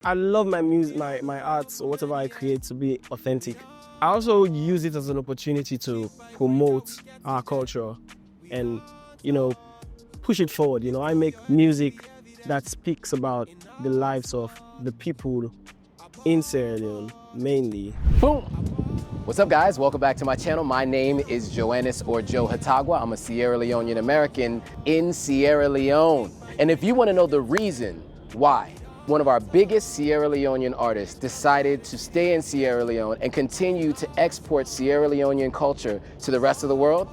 I love my music, my arts, or whatever I create to be authentic. I also use it as an opportunity to promote our culture and, push it forward. I make music that speaks about the lives of the people in Sierra Leone, mainly. Boom! What's up, guys? Welcome back to my channel. My name is Joe Hotagua. I'm a Sierra Leonean American in Sierra Leone. And if you want to know the reason why one of our biggest Sierra Leonean artists decided to stay in Sierra Leone and continue to export Sierra Leonean culture to the rest of the world,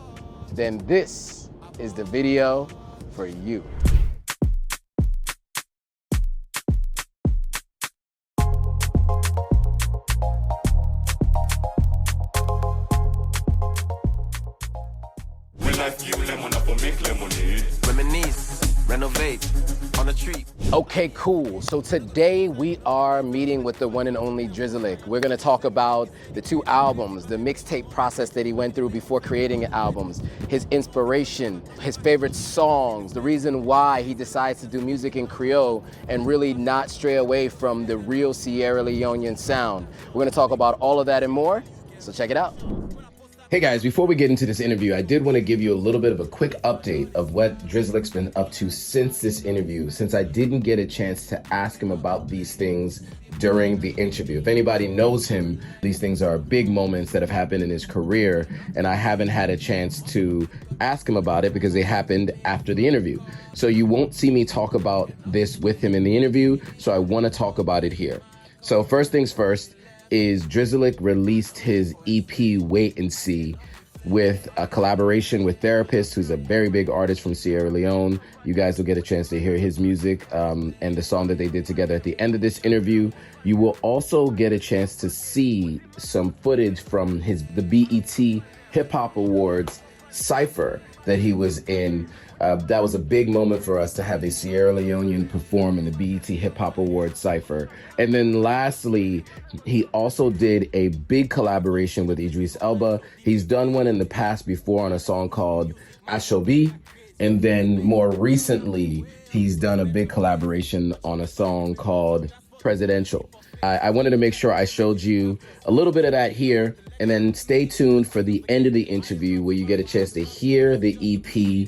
then this is the video for you. Reminisce, renovate, on a treat. Okay, cool. So today we are meeting with the one and only Drizilik. We're gonna talk about the two albums, the mixtape process that he went through before creating albums, his inspiration, his favorite songs, the reason why he decides to do music in Creole and really not stray away from the real Sierra Leonean sound. We're gonna talk about all of that and more, so check it out. Hey guys, before we get into this interview, I did want to give you a little bit of a quick update of what Drizilik's been up to since this interview, since I didn't get a chance to ask him about these things during the interview. If anybody knows him, these things are big moments that have happened in his career, and I haven't had a chance to ask him about it because they happened after the interview. So you won't see me talk about this with him in the interview, so I want to talk about it here. So first things first, is Drizilik released his EP Wait and See with a collaboration with Therapist, who's a very big artist from Sierra Leone. You guys will get a chance to hear his music and the song that they did together at the end of this interview. You will also get a chance to see some footage from the BET Hip Hop Awards cipher that he was in. That was a big moment for us to have a Sierra Leonean perform in the BET Hip Hop Awards cipher. And then lastly, he also did a big collaboration with Idris Elba. He's done one in the past before on a song called Ashobe. And then more recently, he's done a big collaboration on a song called Presidential. I wanted to make sure I showed you a little bit of that here, and then stay tuned for the end of the interview where you get a chance to hear the EP,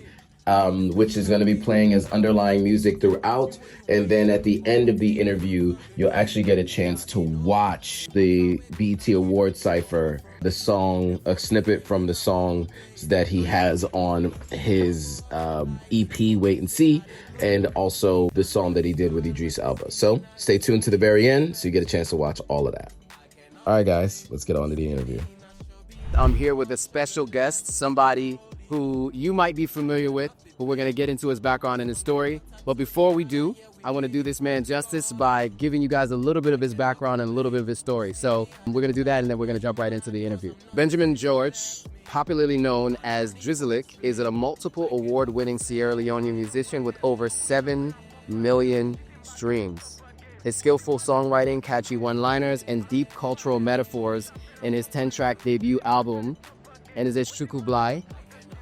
which is going to be playing as underlying music throughout. And then at the end of the interview, you'll actually get a chance to watch the BET Award cipher, the song, a snippet from the song that he has on his EP, Wait and See, and also the song that he did with Idris Elba. So stay tuned to the very end so you get a chance to watch all of that. All right, guys, let's get on to the interview. I'm here with a special guest, somebody who you might be familiar with, but we're gonna get into his background and his story. But before we do, I wanna do this man justice by giving you guys a little bit of his background and a little bit of his story. So we're gonna do that and then we're gonna jump right into the interview. Benjamin George, popularly known as Drizilik, is a multiple award-winning Sierra Leonean musician with over 7 million streams. His skillful songwriting, catchy one-liners, and deep cultural metaphors in his 10-track debut album, and his Chuku Blai,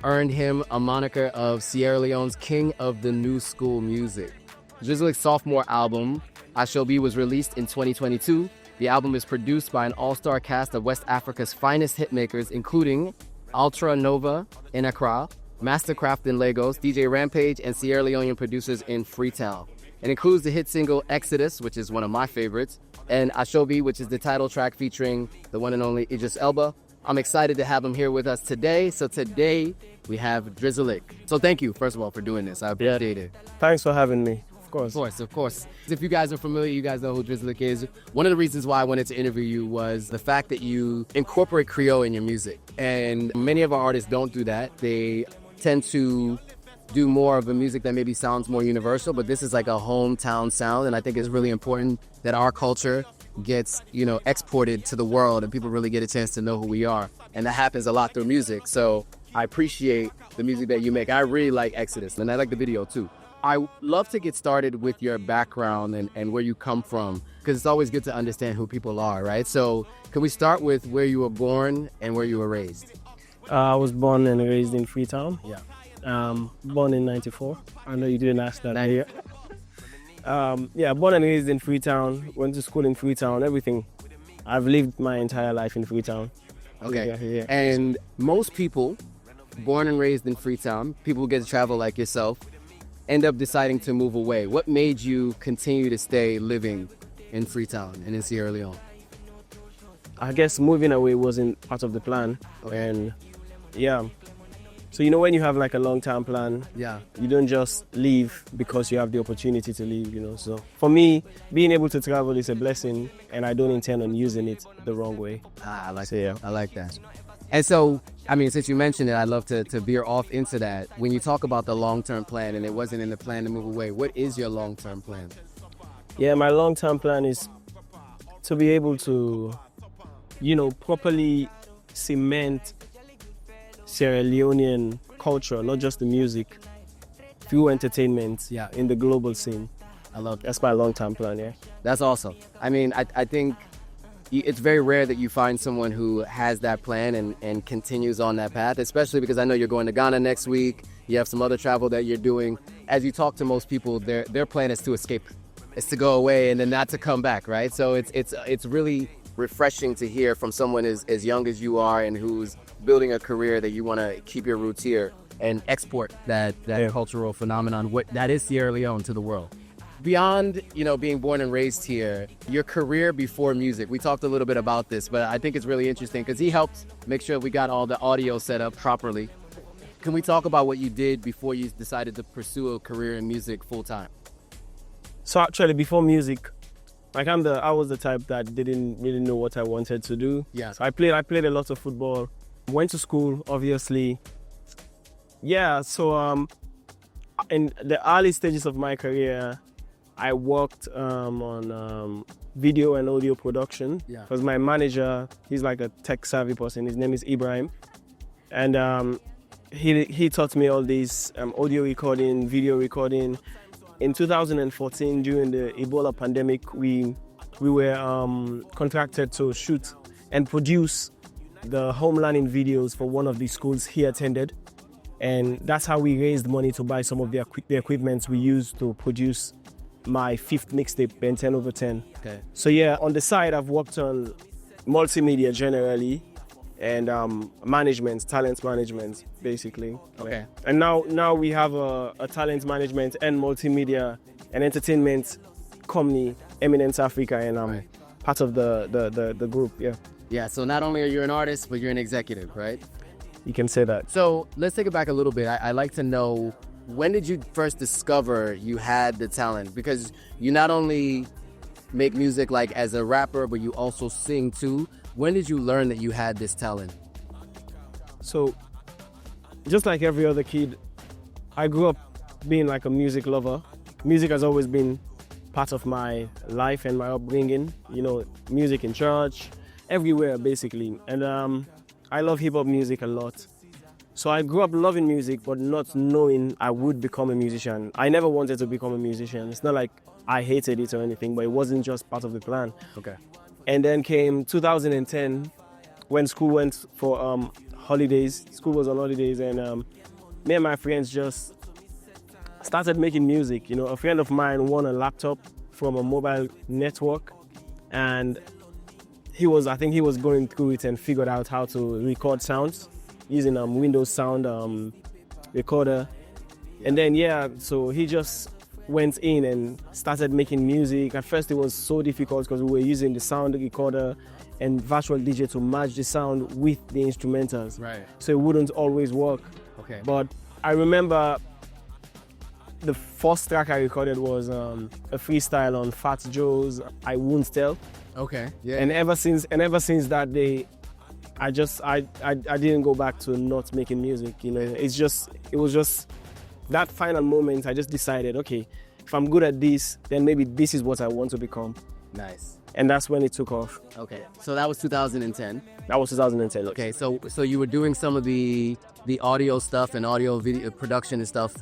earned him a moniker of Sierra Leone's King of the New School Music. Drizilik's sophomore album, Ashobe, was released in 2022. The album is produced by an all-star cast of West Africa's finest hitmakers, including Ultra Nova in Accra, Mastercraft in Lagos, DJ Rampage, and Sierra Leonean producers in Freetown. It includes the hit single Exodus, which is one of my favorites, and Ashobe, which is the title track featuring the one and only Idris Elba. I'm excited to have him here with us today. So today we have Drizilik. So thank you, first of all, for doing this. I appreciate it. Thanks for having me. Of course. Of course, of course. If you guys are familiar, you guys know who Drizilik is. One of the reasons why I wanted to interview you was the fact that you incorporate Creole in your music. And many of our artists don't do that. They tend to do more of a music that maybe sounds more universal, but this is like a hometown sound. And I think it's really important that our culture gets, exported to the world and people really get a chance to know who we are. And that happens a lot through music. So I appreciate the music that you make. I really like Exodus and I like the video too. I love to get started with your background and where you come from, because it's always good to understand who people are, right? So can we start with where you were born and where you were raised? I was born and raised in Freetown. Yeah. Born in '94. I know you didn't ask that. Yeah, born and raised in Freetown, went to school in Freetown, everything. I've lived my entire life in Freetown. Okay. Yeah. And most people born and raised in Freetown, people who get to travel like yourself, end up deciding to move away. What made you continue to stay living in Freetown and in Sierra Leone? I guess moving away wasn't part of the plan. And yeah. So you know when you have like a long-term plan, Yeah. you don't just leave because you have the opportunity to leave, you know. So for me, being able to travel is a blessing, and I don't intend on using it the wrong way. I like So, yeah. I like that. And so, I mean, since you mentioned it, I'd love to veer off into that. When you talk about the long-term plan and it wasn't in the plan to move away, what is your long-term plan? Yeah, my long-term plan is to be able to, you know, properly cement Sierra Leonean culture, not just the music, through entertainment in the global scene. I love that. That's my long-term plan, yeah. That's awesome. I mean, I think it's very rare that you find someone who has that plan and continues on that path, especially because I know you're going to Ghana next week. You have some other travel that you're doing. As you talk to most people, their plan is to escape. It's to go away and then not to come back, right? So it's really refreshing to hear from someone as young as you are and who's building a career that you want to keep your roots here and export that cultural phenomenon, what that is Sierra Leone, to the world. Beyond, you know, being born and raised here, your career before music, we talked a little bit about this, but I think it's really interesting because he helped make sure we got all the audio set up properly. Can we talk about what you did before you decided to pursue a career in music full time? So actually, before music, like I was the type that didn't really know what I wanted to do. Yeah. So I played a lot of football, went to school, obviously. Yeah, so in the early stages of my career, I worked on video and audio production. Yeah. Because my manager, he's like a tech savvy person. His name is Ibrahim, and he taught me all this audio recording, video recording. In 2014, during the Ebola pandemic, we were contracted to shoot and produce the home learning videos for one of the schools he attended. And that's how we raised money to buy some of the equipment we used to produce my 5th mixtape, Ben 10 over 10. Okay. So yeah, on the side, I've worked on multimedia generally and management, talent management, basically. Okay. And now we have a talent management and multimedia and entertainment company, Eminence Africa, and I'm part of the group, yeah. Yeah, so not only are you an artist, but you're an executive, right? You can say that. So let's take it back a little bit. I like to know, when did you first discover you had the talent? Because you not only make music like as a rapper, but you also sing too. When did you learn that you had this talent? So, just like every other kid, I grew up being like a music lover. Music has always been part of my life and my upbringing. You know, music in church, everywhere basically. And I love hip hop music a lot. So I grew up loving music, but not knowing I would become a musician. I never wanted to become a musician. It's not like I hated it or anything, but it wasn't just part of the plan. Okay. And then came 2010, when school went for holidays. School was on holidays, and me and my friends just started making music. You know, a friend of mine won a laptop from a mobile network, and I think he was going through it and figured out how to record sounds using Windows Sound recorder. And then so he just went in and started making music. At first it was so difficult because we were using the sound recorder and virtual DJ to match the sound with the instrumentals. Right. So it wouldn't always work. Okay. But I remember the first track I recorded was a freestyle on Fat Joe's I Won't Tell. Okay. Yeah. And ever since that day, I didn't go back to not making music. You know, it was just that final moment. I just decided, okay, if I'm good at this, then maybe this is what I want to become. Nice. And that's when it took off. Okay. So that was 2010. That was 2010. Okay. So you were doing some of the audio stuff and audio video production and stuff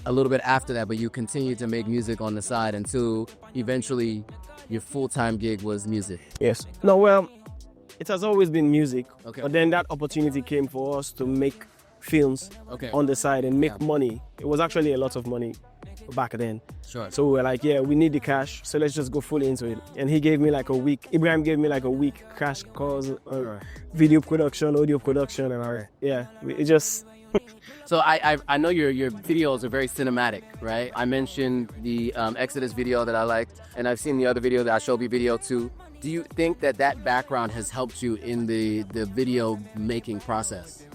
a little bit after that, but you continued to make music on the side until eventually your full-time gig was music. Yes. No, well, it has always been music. Okay. But then that opportunity came for us to make films on the side and make money. It was actually a lot of money. back then. Sure. So we were like, yeah, we need the cash, so let's just go fully into it. And he gave me like a week. Ibrahim gave me like a week cash course, video production, audio production, and it just. So I know your videos are very cinematic, right? I mentioned the Exodus video that I liked, and I've seen the other video, the Ashobe video too. Do you think that background has helped you in the video making process?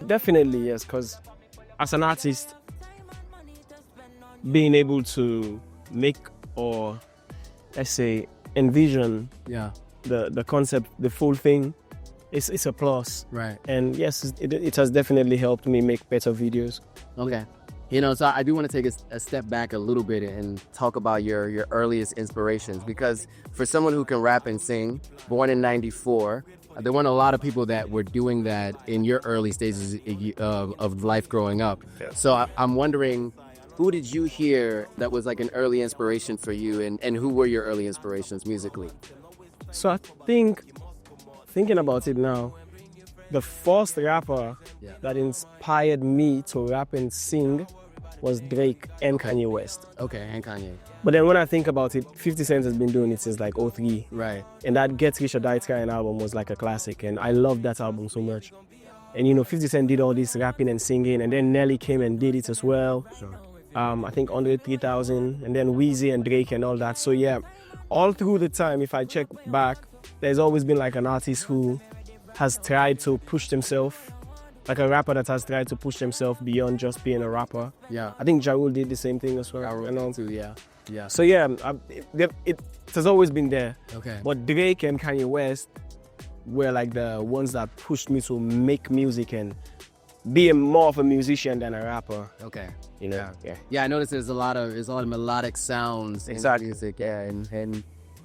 Definitely, yes, because as an artist, being able to make, or let's say envision the concept, the full thing, it's a plus. Right. And yes, it has definitely helped me make better videos. Okay. You know, so I do want to take a step back a little bit and talk about your earliest inspirations, because for someone who can rap and sing, born in '94, there weren't a lot of people that were doing that in your early stages of life growing up. Yes. So I'm wondering, who did you hear that was like an early inspiration for you, and who were your early inspirations musically? So I think, thinking about it now, the first rapper that inspired me to rap and sing was Drake and Kanye West. Okay, and Kanye. But then when I think about it, 50 Cent has been doing it since like '03. Right. And that Get Rich or Die Trying album was like a classic, and I loved that album so much. And you know, 50 Cent did all this rapping and singing, and then Nelly came and did it as well. Sure. I think Andre 3000, and then Weezy and Drake and all that. So yeah, all through the time, if I check back, there's always been like an artist who has tried to push themselves, like a rapper that has tried to push themselves beyond just being a rapper. Yeah. I think Ja Rule did the same thing as well. Ja Rule too, yeah. Yeah. So yeah, it has always been there. Okay. But Drake and Kanye West were like the ones that pushed me to make music and be more of a musician than a rapper. Okay. You know. Yeah, I noticed there's a lot of melodic sounds Exactly. in music. Yeah,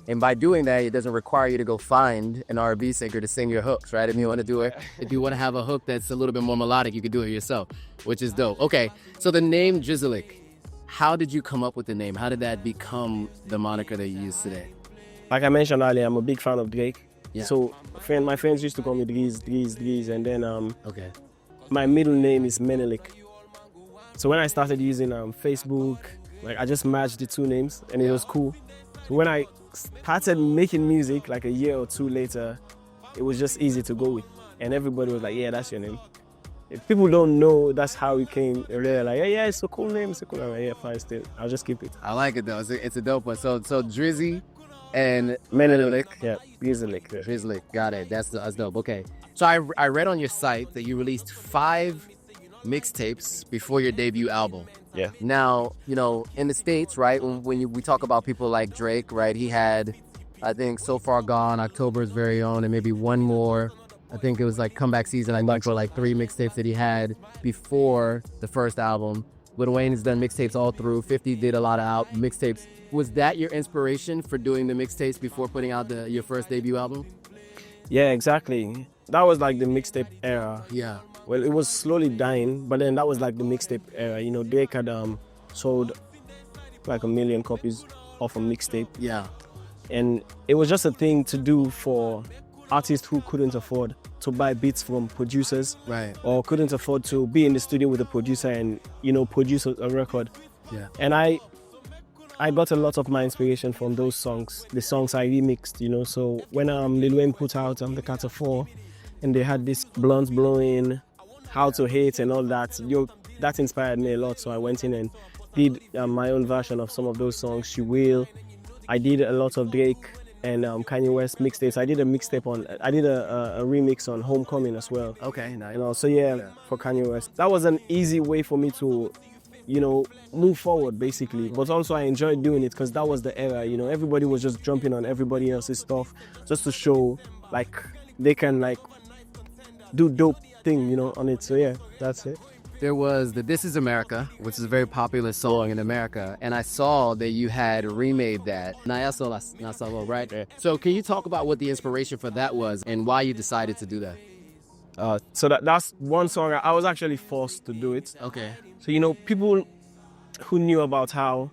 and by doing that, it doesn't require you to go find an R&B singer to sing your hooks, right? If you want to do it, if you want to have a hook that's a little bit more melodic, you can do it yourself, which is dope. Okay, so the name Drizilik, how did you come up with the name? How did that become the moniker that you use today? Like I mentioned earlier, I'm a big fan of Drake. Yeah. So my friends used to call me Driz, and then Okay. my middle name is Menelik. So when I started using Facebook, like I just matched the two names, and it was cool. So when I started making music, like a year or two later, it was just easy to go with, and everybody was like, "Yeah, that's your name." If people don't know that's how it came, they're like, "Yeah, it's a cool name, it's a cool name." Like, yeah, fine, still, I'll just keep it. I like it though. It's a dope one. So Drizzy and Menelik, yeah, Drizilik. Yeah. Drizilik, got it. That's dope. Okay. So I read on your site that you released 5 mixtapes before your debut album. Yeah. Now, you know, in the States, right, when we talk about people like Drake, right, he had, I think, So Far Gone, October's Very Own, and maybe one more. I think it was like Comeback Season, I think, for like 3 mixtapes that he had before the first album. Lil Wayne has done mixtapes all through. 50 did a lot of mixtapes. Was that your inspiration for doing the mixtapes before putting out your first debut album? Yeah, exactly. That was like the mixtape era. Yeah. Well, it was slowly dying, but then that was like the mixtape era. You know, Drake had sold like 1 million copies of a mixtape. Yeah. And it was just a thing to do for artists who couldn't afford to buy beats from producers. Right. Or couldn't afford to be in the studio with a producer and, you know, produce a record. Yeah. And I got a lot of my inspiration from those songs, the songs I remixed, you know. So when Lil Wayne put out The Carter 4, and they had this Blunts Blowing, How to Hate and all that, that inspired me a lot. So I went in and did my own version of some of those songs. She Will. I did a lot of Drake and Kanye West mixtapes. I did a remix on Homecoming as well. Okay, nice. You know, so yeah, for Kanye West. That was an easy way for me to, you know, move forward basically. But also I enjoyed doing it because that was the era, you know, everybody was just jumping on everybody else's stuff just to show like they can like do dope thing, you know, on it. So yeah, that's it. There was the This Is America, which is a very popular song in America, and I saw that you had remade that. Right there. So can you talk about what the inspiration for that was and why you decided to do that? So that's one song I was actually forced to do it. Okay. So, you know, people who knew about how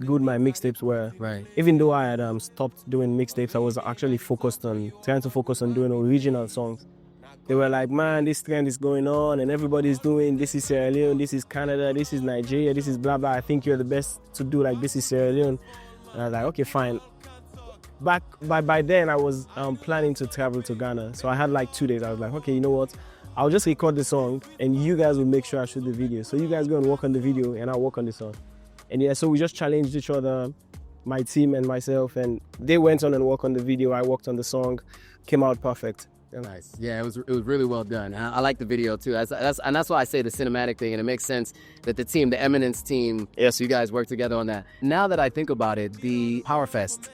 good my mixtapes were, Right. even though I had stopped doing mixtapes, I was actually trying to focus on doing original songs. they were like, man, this trend is going on and everybody's doing, this is Sierra Leone, this is Canada, this is Nigeria, this is blah, blah. I think you're the best to do like this is Sierra Leone. And I was like, okay, fine. By then, I was planning to travel to Ghana. So I had like 2 days. I was like, okay, you know what? I'll just record the song and you guys will make sure I shoot the video. So you guys go and work on the video and I'll work on the song. And yeah, so we just challenged each other, my team and myself, and they went on and worked on the video. I worked on the song, came out perfect. Nice. Yeah, it was really well done. I like the video too. And that's why I say the cinematic thing, and it makes sense that the team, the Eminence team, yes, you guys work together on that. Now that I think about it, the Power Fest,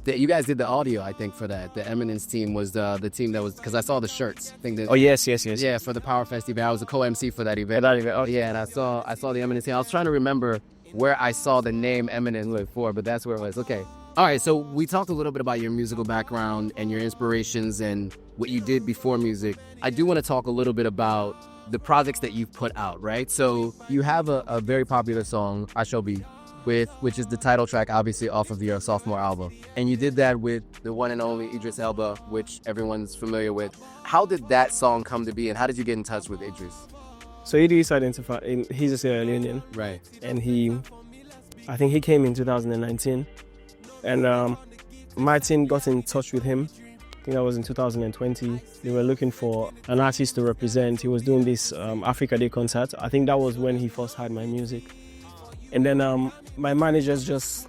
you guys did the audio, I think, for that. The Eminence team was the team that was, because I saw the shirts. I think that, oh yes. Yeah, for the Power Fest event. I was a co-MC for that event. Oh. Yeah, and I saw the Eminence team. I was trying to remember where I saw the name Eminence before, but that's where it was. Okay. All right, so we talked a little bit about your musical background and your inspirations and what you did before music. I do want to talk a little bit about the projects that you've put out, right? So you have a very popular song, Ashobe, which is the title track, obviously, off of your sophomore album. And you did that with the one and only Idris Elba, which everyone's familiar with. How did that song come to be, and how did you get in touch with Idris? So Idris identified, he's a Sierra Leonean. Right. And I think he came in 2019. And my team got in touch with him. I think that was in 2020. They were looking for an artist to represent. He was doing this Africa Day concert. I think that was when he first heard my music. And then my managers just...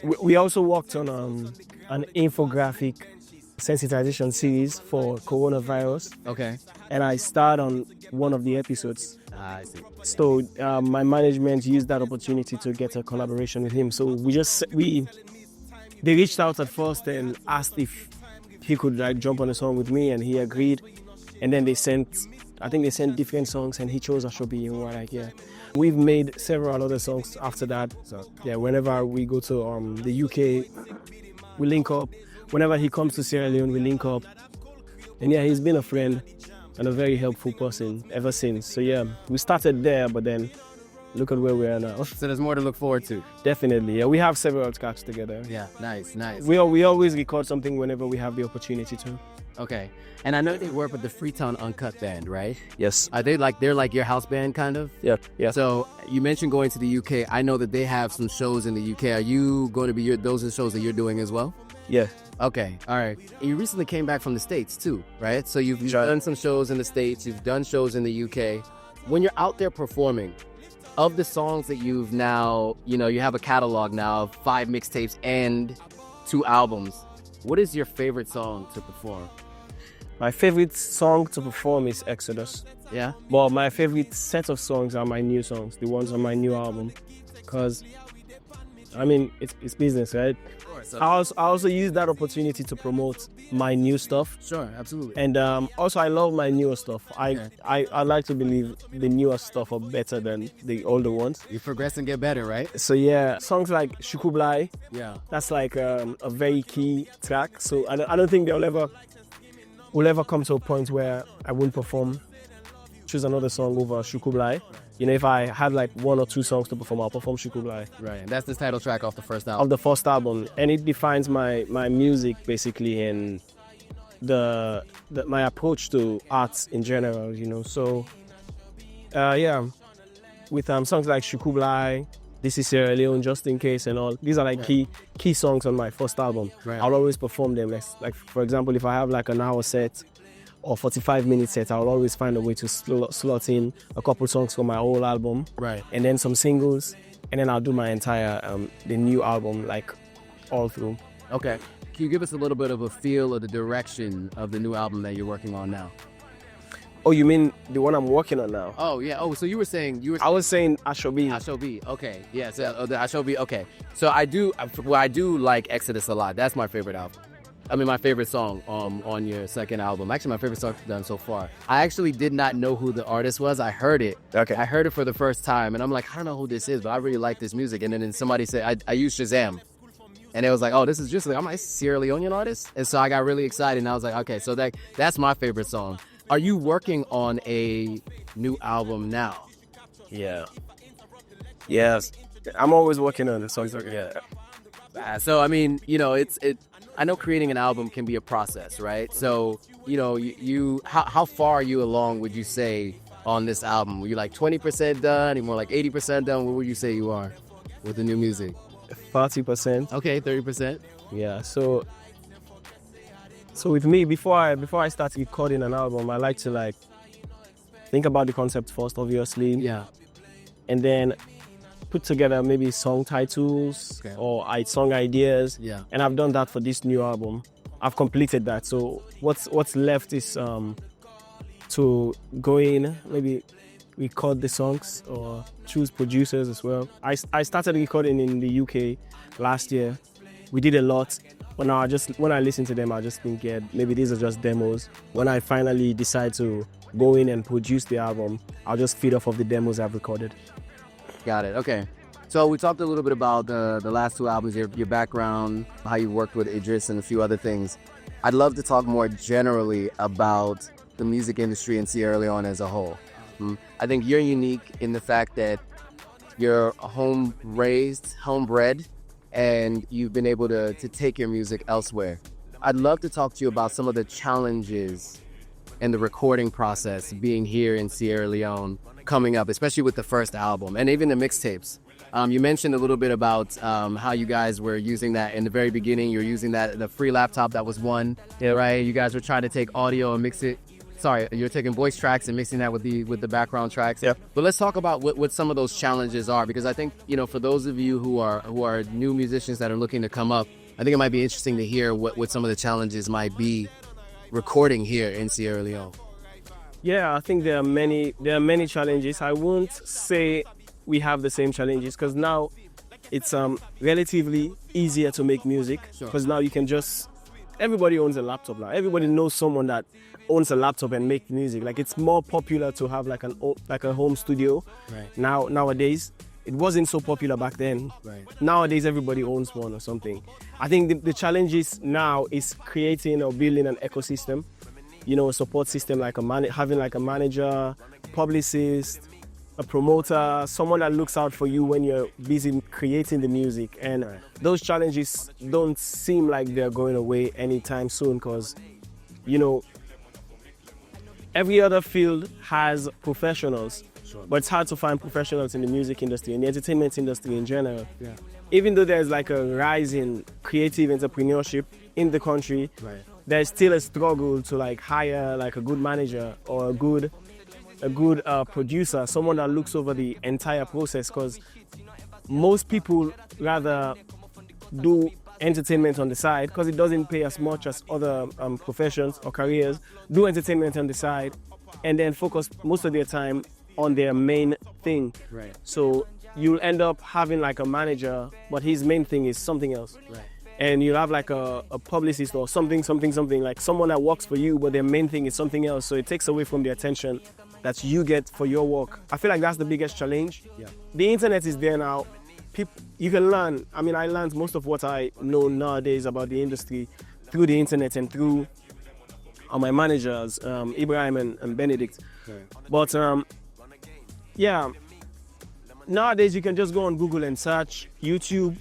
We also worked on an infographic sensitization series for coronavirus. Okay. And I starred on one of the episodes. I see. So my management used that opportunity to get a collaboration with him. So they reached out at first and asked if he could like jump on a song with me, and he agreed. And then they sent different songs, and he chose Ashobe, and we were like, yeah. We've made several other songs after that. So yeah, whenever we go to the UK, we link up. Whenever he comes to Sierra Leone, we link up. And yeah, he's been a friend and a very helpful person ever since. So yeah, we started there, but then look at where we are now. So there's more to look forward to. Definitely, yeah. We have several tracks together. Yeah, nice. We always record something whenever we have the opportunity to. Okay. And I know they work with the Freetown Uncut band, right? Yes. Are they they're like your house band, kind of? Yeah. So you mentioned going to the UK. I know that they have some shows in the UK. Are you going to be those are shows that you're doing as well? Yeah. Okay, all right. And you recently came back from the States too, right? So you've done some shows in the States, you've done shows in the UK. When you're out there performing, of the songs that you've now, you have a catalog now of 5 mixtapes and 2 albums, what is your favorite song to perform? My favorite song to perform is Exodus. Yeah? But my favorite set of songs are my new songs, the ones on my new album. Because, I mean, it's business, right? I also use that opportunity to promote my new stuff. Sure, absolutely. And also, I love my newer stuff. I like to believe the newer stuff are better than the older ones. You progress and get better, right? So yeah, songs like Shukublai, yeah, that's like a very key track. So I don't think will ever come to a point where I won't choose another song over Shukublai. If I had like 1 or 2 songs to perform, I'll perform Shukublai. Right, and that's the title track off the first album. Of the first album, and it defines my music basically, and my approach to arts in general. So yeah, with songs like Shukublai, This Is Sierra Leone, Just In Case, and all. These are like key songs on my first album. Right. I'll always perform them. Like for example, if I have like an hour set or 45-minute set, I'll always find a way to slot in a couple songs from my old album, right, and then some singles, and then I'll do my entire the new album like all through. Okay. Can you give us a little bit of a feel of the direction of the new album that you're working on now? Oh, you mean the one I'm working on now? Oh yeah. Oh, so I was saying Ashobe. Ashobe. Okay. Yeah. So the Ashobe. Okay. So I do like Exodus a lot. That's my favorite album. I mean, my favorite song on your second album. Actually, my favorite song you've done so far. I actually did not know who the artist was. I heard it. Okay. I heard it for the first time, and I'm like, I don't know who this is, but I really like this music. And then somebody said, I used Shazam. And it was like, oh, this is just like, I'm a Sierra Leonean artist. And so I got really excited, and I was like, okay, so that's my favorite song. Are you working on a new album now? Yeah. Yes. I'm always working on the songs. Yeah. So I mean, you know, I know creating an album can be a process, right? So you know, how far are you along? Would you say on this album? Were you like 20% done? Are you more like 80% done? What would you say you are with the new music? 30%. Okay, 30%. Yeah. So with me, before I start recording an album, I like to like think about the concept first, obviously. Yeah. And then put together maybe song titles or song ideas. Yeah. And I've done that for this new album. I've completed that. So what's left is to go in, maybe record the songs or choose producers as well. I started recording in the UK last year. We did a lot, but now when I listen to them, I just think, yeah, maybe these are just demos. When I finally decide to go in and produce the album, I'll just feed off of the demos I've recorded. Got it. Okay. So we talked a little bit about the last two albums, your background, how you worked with Idris and a few other things. I'd love to talk more generally about the music industry in Sierra Leone as a whole. I think you're unique in the fact that you're home-raised, homebred, and you've been able to take your music elsewhere. I'd love to talk to you about some of the challenges and the recording process being here in Sierra Leone coming up, especially with the first album and even the mixtapes. You mentioned a little bit about how you guys were using that in the very beginning. You were using the free laptop that was one, right? You guys were trying to take audio and mix it. Sorry, you're taking voice tracks and mixing that with the background tracks. Yep. But let's talk about what some of those challenges are, because I think, you know, for those of you who are new musicians that are looking to come up, I think it might be interesting to hear what some of the challenges might be recording here in Sierra Leone. Yeah, I think there are many challenges. I won't say we have the same challenges because now it's relatively easier to make music because now you can everybody owns a laptop now. Everybody knows someone that owns a laptop and make music. Like, it's more popular to have like a home studio. Right. Nowadays. It wasn't so popular back then. Right. Nowadays, everybody owns one or something. I think the challenge is now is creating or building an ecosystem, you know, a support system, like having like a manager, publicist, a promoter, someone that looks out for you when you're busy creating the music. And those challenges don't seem like they're going away anytime soon because, you know, every other field has professionals. But it's hard to find professionals in the music industry, in the entertainment industry in general. Yeah. Even though there's like a rise in creative entrepreneurship in the country, there's still a struggle to like hire like a good manager or a good producer, someone that looks over the entire process, because most people rather do entertainment on the side because it doesn't pay as much as other professions or careers, do entertainment on the side and then focus most of their time on their main thing. Right. So you'll end up having like a manager, but his main thing is something else. Right. And you'll have like a publicist or something, like someone that works for you, but their main thing is something else. So it takes away from the attention that you get for your work. I feel like that's the biggest challenge. Yeah. The internet is there now. You can learn. I mean, I learned most of what I know nowadays about the industry through the internet and through my managers, Ibrahim and Benedict. Right. But yeah, nowadays you can just go on Google and search. YouTube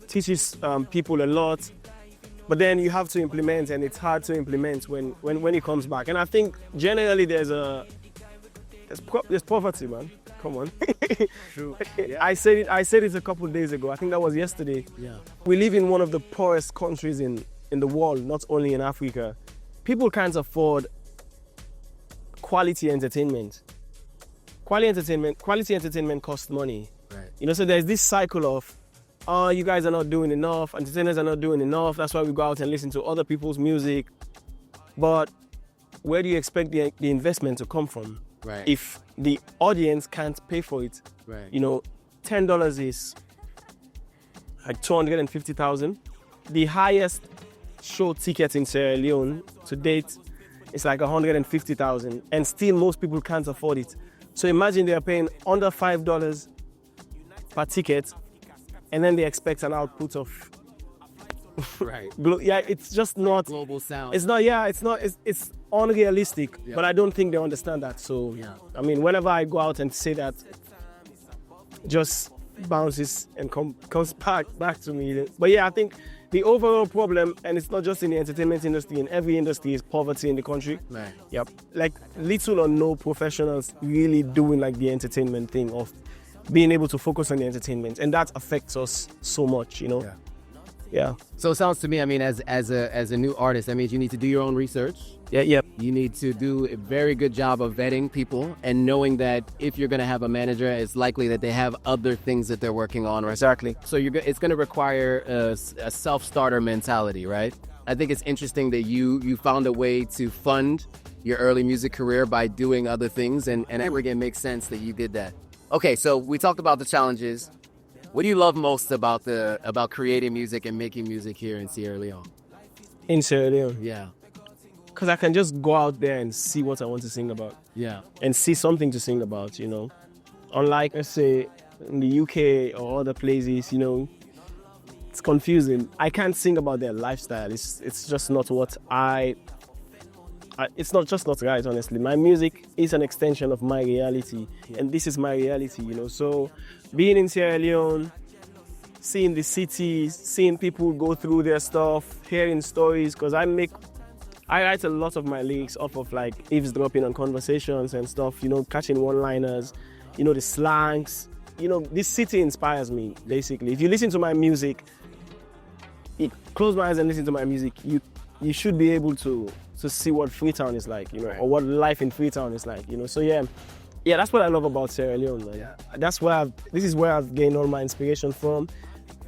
teaches people a lot, but then you have to implement, and it's hard to implement when it comes back. And I think generally there's poverty, man. Come on. True. Yeah. I said it a couple of days ago. I think that was yesterday. Yeah. We live in one of the poorest countries in the world, not only in Africa. People can't afford quality entertainment. Quality entertainment costs money. Right. You know, so there's this cycle of, oh, you guys are not doing enough, entertainers are not doing enough, that's why we go out and listen to other people's music. But where do you expect the investment to come from? Right. If the audience can't pay for it. Right. You know, $10 is like 250,000. The highest show ticket in Sierra Leone to date is like 150,000, and still most people can't afford it. So imagine they're paying under $5 per ticket, and then they expect an output of right. Yeah, it's just not global sound. It's not. Yeah, it's not. It's unrealistic. Yeah. But I don't think they understand that. So yeah. I mean, whenever I go out and say that, just bounces and comes back to me. But yeah, I think the overall problem, and it's not just in the entertainment industry, in every industry, is poverty in the country. Right. Yep. Like little or no professionals really doing like the entertainment thing of being able to focus on the entertainment, and that affects us so much, you know. Yeah. Yeah. So it sounds to me, I mean, as a new artist, that means you need to do your own research. Yeah. Yeah. You need to do a very good job of vetting people and knowing that if you're going to have a manager, it's likely that they have other things that they're working on. Right? Exactly. So it's going to require a self-starter mentality, right? I think it's interesting that you found a way to fund your early music career by doing other things, and it makes sense that you did that. Okay, so we talked about the challenges. What do you love most about creating music and making music here in Sierra Leone? In Sierra Leone. Yeah. Because I can just go out there and see what I want to sing about. Yeah. And see something to sing about, you know. Unlike, let's say, in the UK or other places, you know, it's confusing. I can't sing about their lifestyle. It's just not what it's not right, honestly. My music is an extension of my reality, and this is my reality, you know. So being in Sierra Leone, seeing the cities, seeing people go through their stuff, hearing stories, because I write a lot of my lyrics off of like eavesdropping on conversations and stuff, you know, catching one-liners, you know, the slangs. You know, this city inspires me, basically. If you listen to my music, close my eyes and listen to my music, you should be able to see what Freetown is like, you know, or what life in Freetown is like, you know. So yeah, that's what I love about Sierra Leone, man. Yeah. This is where I've gained all my inspiration from,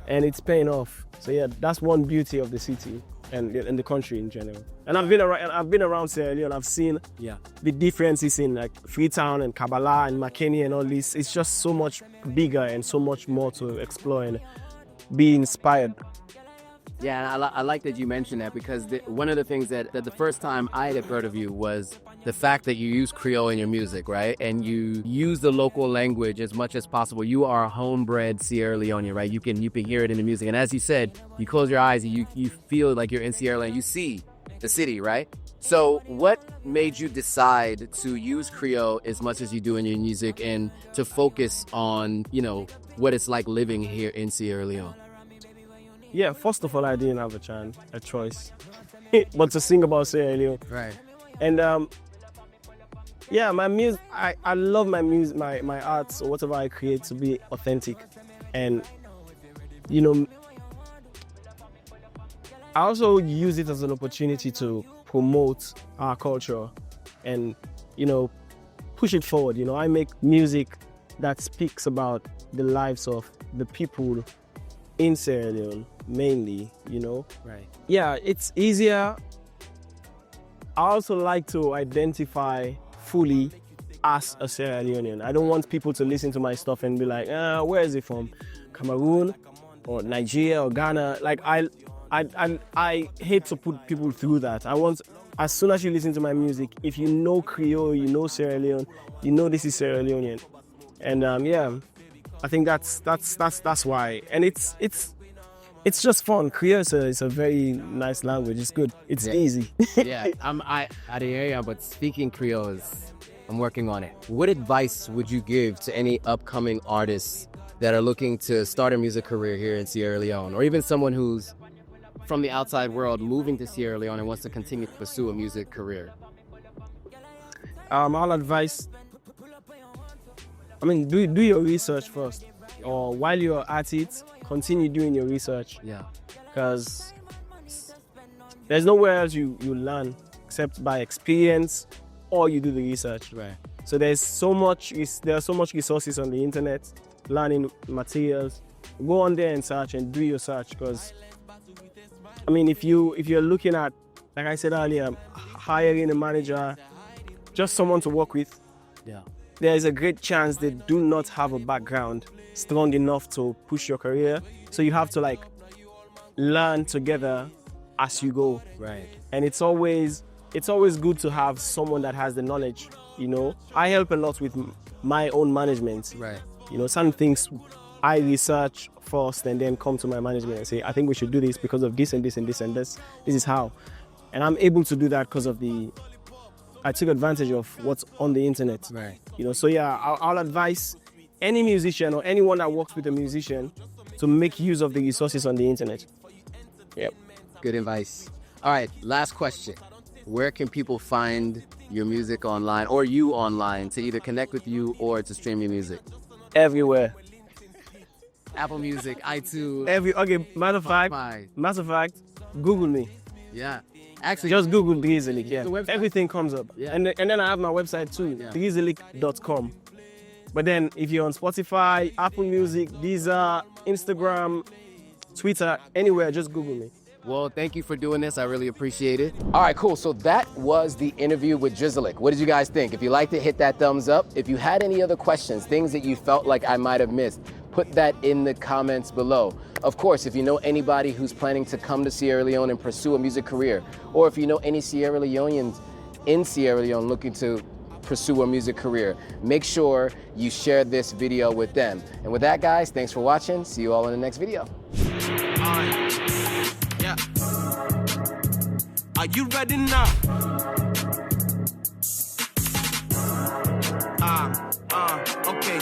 and it's paying off. So yeah, that's one beauty of the city and the country in general. And I've been around Sierra Leone. I've seen the differences in like Freetown and Kabbalah and Makeni and all this. It's just so much bigger and so much more to explore and be inspired. Yeah, and I like that you mentioned that, because one of the things that the first time I had heard of you was the fact that you use Creole in your music, right? And you use the local language as much as possible. You are a homebred Sierra Leonean, right? You can hear it in the music. And as you said, you close your eyes and you feel like you're in Sierra Leone. You see the city, right? So what made you decide to use Creole as much as you do in your music and to focus on, you know, what it's like living here in Sierra Leone? Yeah, first of all, I didn't have a choice, but to sing about Sierra Leone. Right. And yeah, my music, I love my music, my arts or whatever I create to be authentic. And, you know, I also use it as an opportunity to promote our culture and, you know, push it forward. You know, I make music that speaks about the lives of the people in Sierra Leone, mainly, you know. Right. Yeah, it's easier. I also like to identify fully as a Sierra Leonean. I don't want people to listen to my stuff and be like, where is it from? Cameroon or Nigeria or Ghana? Like I hate to put people through that. I want, as soon as you listen to my music, if you know Creole, you know Sierra Leone, you know this is Sierra Leonean. And yeah, I think that's why. And it's just fun. Creole is a very nice language. It's good. It's easy. Yeah, I the area, but speaking Creole I'm working on it. What advice would you give to any upcoming artists that are looking to start a music career here in Sierra Leone, or even someone who's from the outside world moving to Sierra Leone and wants to continue to pursue a music career? I'll advise, I mean, do your research first, or while you're at it, continue doing your research. Yeah. Because there's nowhere else you learn except by experience, or you do the research. Right. So there are so much resources on the internet, learning materials. Go on there and search and do your search, because I mean, if you're looking at, like I said earlier, hiring a manager, just someone to work with, there is a great chance they do not have a background strong enough to push your career. So you have to like learn together as you go. Right. And it's always good to have someone that has the knowledge. You know, I help a lot with my own management. Right. You know, some things I research first and then come to my management and say, I think we should do this because of this and this and this and this. This is how. And I'm able to do that because of I took advantage of what's on the internet. Right. You know, so yeah, I'll advise any musician or anyone that works with a musician to make use of the resources on the internet. Yep. Good advice. All right, last question. Where can people find your music online or you online to either connect with you or to stream your music? Everywhere. Apple Music, iTunes. Okay, matter of fact, Google me. Yeah. Actually, Just Google Drizilik, yeah. the Everything comes up. Yeah. And then I have my website too, drizilik.com. But then if you're on Spotify, Apple Music, Deezer, Instagram, Twitter, anywhere, just Google me. well, thank you for doing this. I really appreciate it. All right, cool. So that was the interview with Drizilik. What did you guys think? If you liked it, hit that thumbs up. If you had any other questions, things that you felt like I might have missed, put that in the comments below. Of course, if you know anybody who's planning to come to Sierra Leone and pursue a music career, or if you know any Sierra Leoneans in Sierra Leone looking to pursue a music career, make sure you share this video with them. And with that, guys, thanks for watching. See you all in the next video. Yeah. Are you ready now? Okay.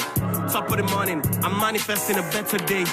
Top of the morning, I'm manifesting a better day.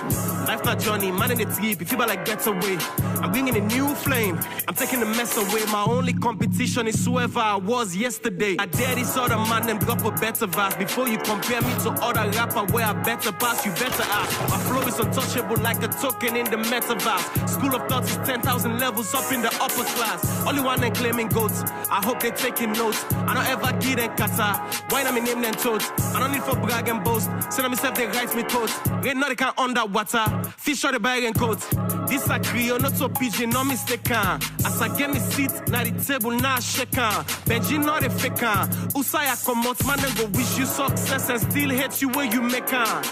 Life not journey, man in the sleep, if you like get away. I'm bringing a new flame, I'm taking the mess away. My only competition is whoever I was yesterday. I dare this other man and drop a better verse. Before you compare me to other rapper where I better pass, you better ask. My flow is untouchable like a token in the metaverse. School of thought is 10,000 levels up in the upper class. Only one and claiming goats, I hope they taking notes. I don't ever get in kata, why not me name them toads? I don't need for brag and boast, send myself they write me toast. Rain not they can underwater, fish out the bag and coat. This a Creole, not so pigeon, no mistaken. As I get me seat, now the table, now shaking. Benji not a faker. Usaya come out, man, and go wish you success and still hate you where you make her.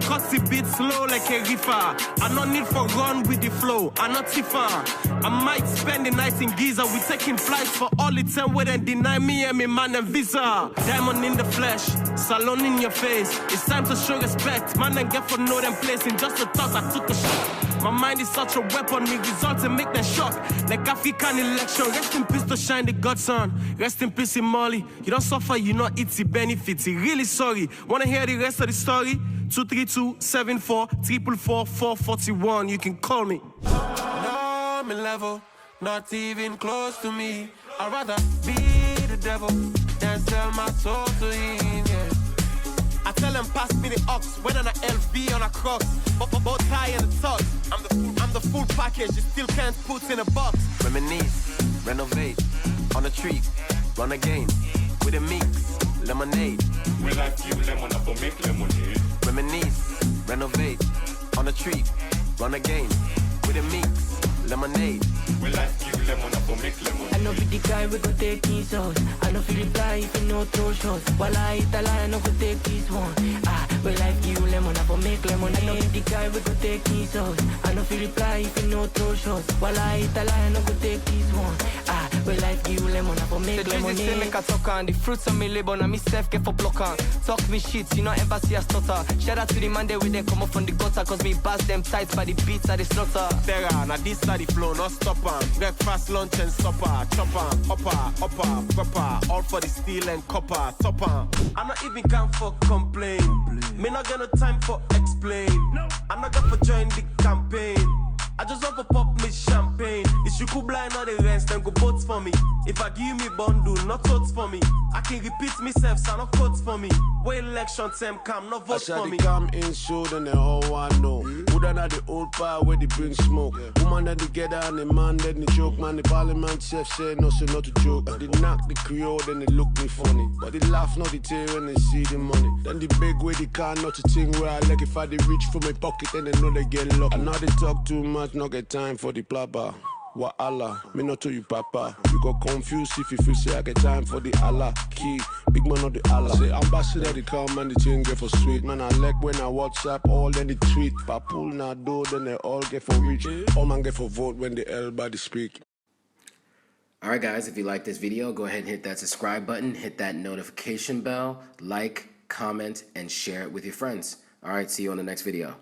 Cut the beat slow like a reefer. I no need for run with the flow, I not tiffer. I might spend the night in Giza, we taking flights for all the time where they deny me and me man and visa. Diamond in the flesh, salon in your face. It's time to show respect, man and get for know them place. In just a thought I took a shot. My mind is such a weapon, me result and make them shock. Like African election, rest in peace to shine the godson. Rest in peace in Molly. You don't suffer, you not eat the benefits. Really sorry. Wanna hear the rest of the story? 232-74-444-441. You can call me. No, me level, not even close to me. I'd rather be the devil than sell my soul to him, yeah. I tell them pass me the ox, whether on a LV on a cross, but both high and the top. I'm the full package, you still can't put in a box. Reminisce, renovate, on a treat, run again, with a mix, lemonade. We like you lemon up or make lemonade. Reminisce, renovate, on a treat, run again, with a mix, lemonade. We like you lemon up or make lemonade. I know be the guy we go take his house. I know feel the fly if you know throw shots. While I eat a lie, I know go take this one. We like you lemon up or make lemonade. I know be the guy we go take his house. I know feel the fly if you know throw shots. While I eat a lie, I know go take this one. We like you lemon up or make lemonade. The say make a talk on the fruits of me labor and myself get for block on. Talk me shit, you know ever see a stutter. Shout out to the man there with them come up from the gutter, cause me bass them tight by the beats of the slaughter. Terra, now this are the flow, no stop on. Breakfast, lunch and supper, chop on, upper, proper, all for the steel and copper, top on. I not even come for complain. Me not get no time for explain. I'm not gonna join the campaign. I just want to pop me champagne. If you could blind all the rest, then go vote for me. If I give me bundle, not votes for me. I can repeat myself, so no quotes for me. When election time come, no vote for me. I come in show, then they all I know. Who done at the old power where they bring smoke? Woman that together and the man that they joke. Man, the parliament chef said no, so not to joke. They knock the Creole, then they look me funny. But they laugh, not the tear when they see the money. Then the big way they can't, not the thing where I like if I they reach for my pocket, then they know they get lucky. I know they talk too much, not get time for the plapper. Wa Allah, me not to you papa. You got confused if you feel say I get time for the Allah. Key, big man of the Allah. Say ambassador the come and the chain get for sweet. Man I like when I WhatsApp all then the tweet. Papul na do then they all get for reach. All man get for vote when the everybody speak. Alright guys, if you like this video, go ahead and hit that subscribe button, hit that notification bell, like, comment, and share it with your friends. Alright, see you on the next video.